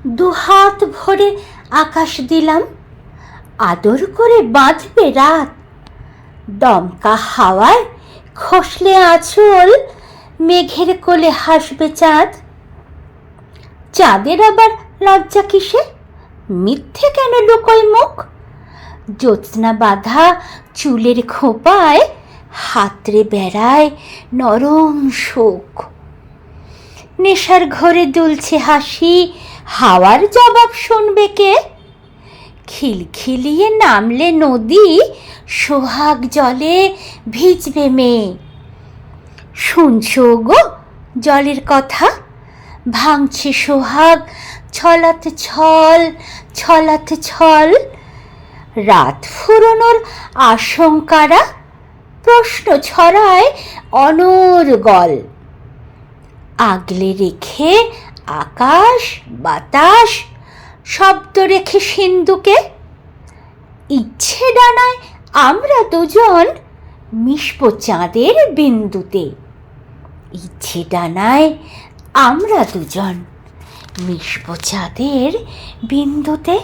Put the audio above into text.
দুহাত ভরে আকাশ দিলাম, আদর করে বাঁধবে রাত। দমকা হাওয়ায় খসলে আঁচল, মেঘের কোলে হাসবে চাঁদ। চাঁদের আবার লজ্জা কিসে, মিথ্যে কেন লুকোয় মুখ? জ্যোৎস্না বাঁধা চুলের খোঁপায় হাতড়ে বেড়ায় নরম সুখ। নেশার ঘরে দুলছে হাসি, হাওয়ার জবাব শুনবে কে? খিলখিলিয়ে নামলে নদী, সোহাগ জলে ভিজবে মেয়ে। শুনছো গো জলের কথা, ভাঙছে সোহাগ ছলাতে ছল, ছলাতে ছল। রাত ফুরোনোর আশঙ্কারা প্রশ্ন ছড়ায় অনর্গল। আগলে রেখে আকাশ বাতাস, শব্দ রেখে সিন্ধুকে। ইচ্ছে ডানায় আমরা দুজন মিশবো চাঁদের বিন্দুতে। ইচ্ছে ডানায় আমরা দুজন মিশবো চাঁদের বিন্দুতে।